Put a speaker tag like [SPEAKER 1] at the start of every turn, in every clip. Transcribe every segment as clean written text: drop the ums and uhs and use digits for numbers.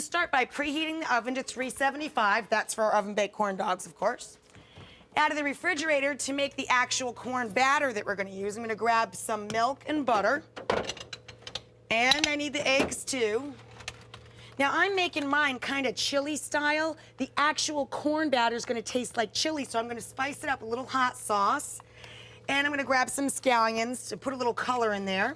[SPEAKER 1] to start by preheating the oven to 375. That's for our oven-baked corn dogs, of course. Out of the refrigerator, to make the actual corn batter that we're going to use, I'm going to grab some milk and butter. And I need the eggs, too. Now, I'm making mine kind of chili style. The actual corn batter is going to taste like chili, so I'm going to spice it up with a little hot sauce. And I'm going to grab some scallions to put a little color in there.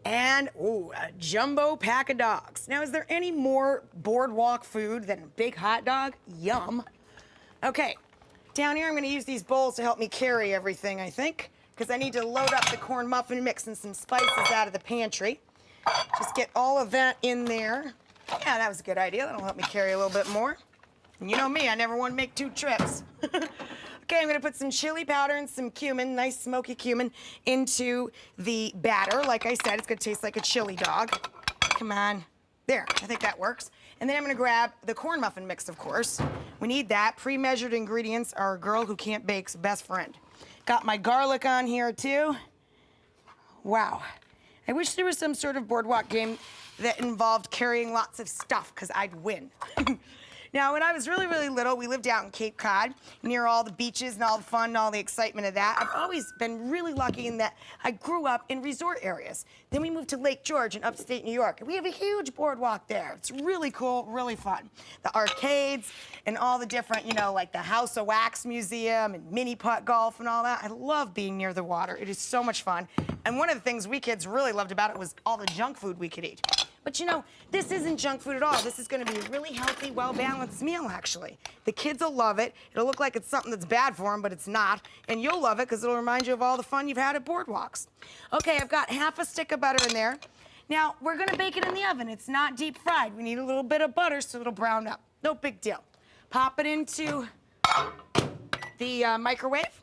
[SPEAKER 1] And, ooh, a jumbo pack of dogs. Now, is there any more boardwalk food than a big hot dog? Yum. Okay, down here I'm gonna use these bowls to help me carry everything, I think, because I need to load up the corn muffin mix and some spices out of the pantry. Just get all of that in there. Yeah, that was a good idea. That'll help me carry a little bit more. And you know me, I never want to make 2 trips. Okay, I'm gonna put some chili powder and some cumin, nice smoky cumin, into the batter. Like I said, it's gonna taste like a chili dog. Come on. There, I think that works. And then I'm gonna grab the corn muffin mix, of course. We need that. Pre-measured ingredients are a girl who can't bake's best friend. Got my garlic on here, too. Wow. I wish there was some sort of boardwalk game that involved carrying lots of stuff, because I'd win. Now, when I was really, really little, we lived out in Cape Cod, near all the beaches and all the fun and all the excitement of that. I've always been really lucky in that I grew up in resort areas. Then we moved to Lake George in upstate New York, and we have a huge boardwalk there. It's really cool, really fun. The arcades and all the different, you know, like the House of Wax Museum and mini putt golf and all that. I love being near the water. It is so much fun. And one of the things we kids really loved about it was all the junk food we could eat. But you know, this isn't junk food at all. This is gonna be a really healthy, well-balanced meal, actually. The kids will love it. It'll look like it's something that's bad for them, but it's not. And you'll love it, because it'll remind you of all the fun you've had at boardwalks. Okay, I've got half a stick of butter in there. Now, we're gonna bake it in the oven. It's not deep fried. We need a little bit of butter so it'll brown up. No big deal. Pop it into the microwave.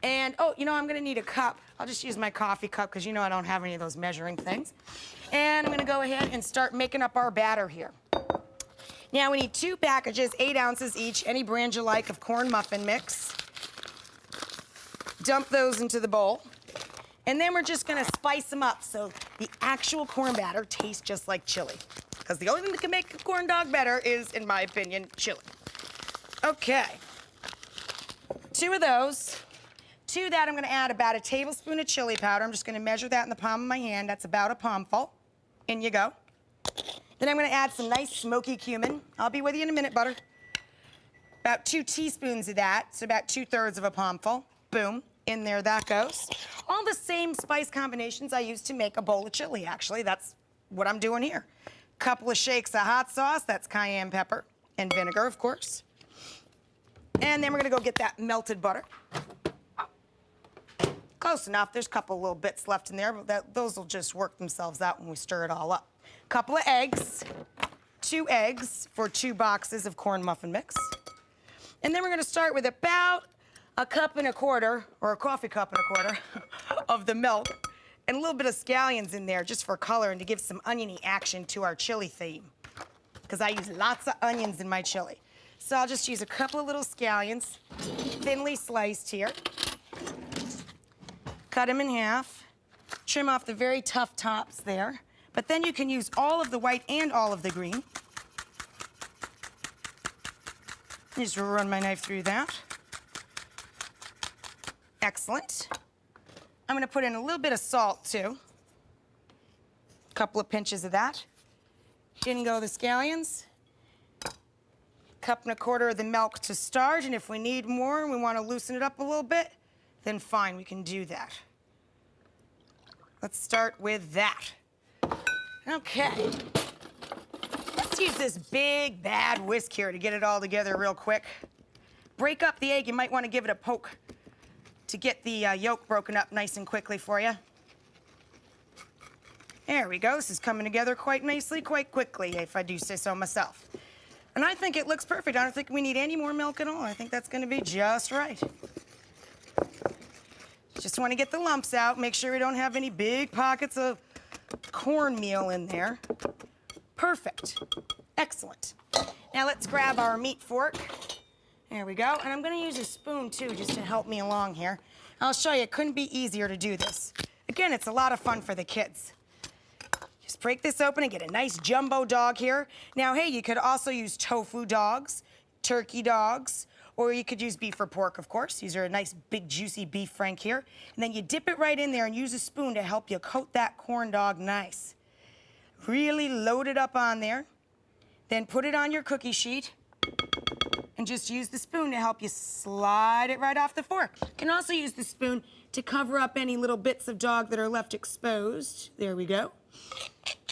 [SPEAKER 1] And, oh, you know, I'm gonna need a cup. I'll just use my coffee cup, because you know I don't have any of those measuring things. And I'm gonna go ahead and start making up our batter here. Now we need 2 packages, 8 ounces each, any brand you like, of corn muffin mix. Dump those into the bowl. And then we're just gonna spice them up so the actual corn batter tastes just like chili. Because the only thing that can make a corn dog better is, in my opinion, chili. Okay, 2 of those. To that, I'm gonna add about a tablespoon of chili powder. I'm just gonna measure that in the palm of my hand. That's about a palmful. In you go. Then I'm gonna add some nice smoky cumin. I'll be with you in a minute, butter. About 2 teaspoons of that, so about 2/3 of a palmful. Boom, in there that goes. All the same spice combinations I use to make a bowl of chili, actually. That's what I'm doing here. Couple of shakes of hot sauce, that's cayenne pepper, and vinegar, of course. And then we're gonna go get that melted butter. Close enough. There's a couple little bits left in there, but those will just work themselves out when we stir it all up. Couple of eggs, 2 eggs for 2 boxes of corn muffin mix. And then we're gonna start with about a cup and a quarter, or a coffee cup and a quarter, of the milk, and a little bit of scallions in there just for color and to give some oniony action to our chili theme, because I use lots of onions in my chili. So I'll just use a couple of little scallions, thinly sliced here. Cut them in half, trim off the very tough tops there, but then you can use all of the white and all of the green. Just run my knife through that. Excellent. I'm gonna put in a little bit of salt, too. A couple of pinches of that. In go the scallions. Cup and a quarter of the milk to start, and if we need more and we wanna loosen it up a little bit, then fine, we can do that. Let's start with that. Okay. Let's use this big, bad whisk here to get it all together real quick. Break up the egg. You might want to give it a poke to get the yolk broken up nice and quickly for you. There we go. This is coming together quite nicely, quite quickly, if I do say so myself. And I think it looks perfect. I don't think we need any more milk at all. I think that's going to be just right. Just want to get the lumps out, make sure we don't have any big pockets of cornmeal in there. Perfect. Excellent. Now let's grab our meat fork. There we go. And I'm going to use a spoon, too, just to help me along here. I'll show you. It couldn't be easier to do this. Again, it's a lot of fun for the kids. Just break this open and get a nice jumbo dog here. Now, hey, you could also use tofu dogs, turkey dogs, or you could use beef or pork, of course. These are a nice big juicy beef frank here. And then you dip it right in there and use a spoon to help you coat that corn dog nice. Really load it up on there. Then put it on your cookie sheet and just use the spoon to help you slide it right off the fork. You can also use the spoon to cover up any little bits of dog that are left exposed. There we go.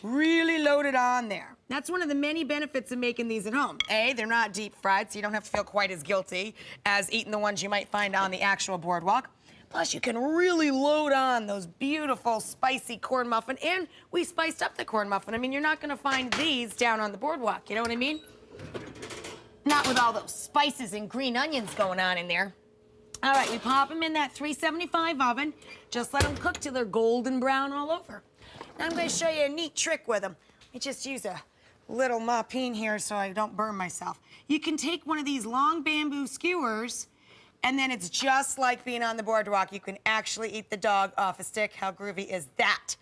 [SPEAKER 1] Really load it on there. That's one of the many benefits of making these at home. A, they're not deep fried, so you don't have to feel quite as guilty as eating the ones you might find on the actual boardwalk. Plus, you can really load on those beautiful, spicy corn muffin, and we spiced up the corn muffin. I mean, you're not gonna find these down on the boardwalk, you know what I mean? Not with all those spices and green onions going on in there. All right, we pop them in that 375 oven. Just let them cook till they're golden brown all over. Now I'm gonna show you a neat trick with them. Let me just use a little mop-in here so I don't burn myself. You can take one of these long bamboo skewers, and then it's just like being on the boardwalk. You can actually eat the dog off a stick. How groovy is that?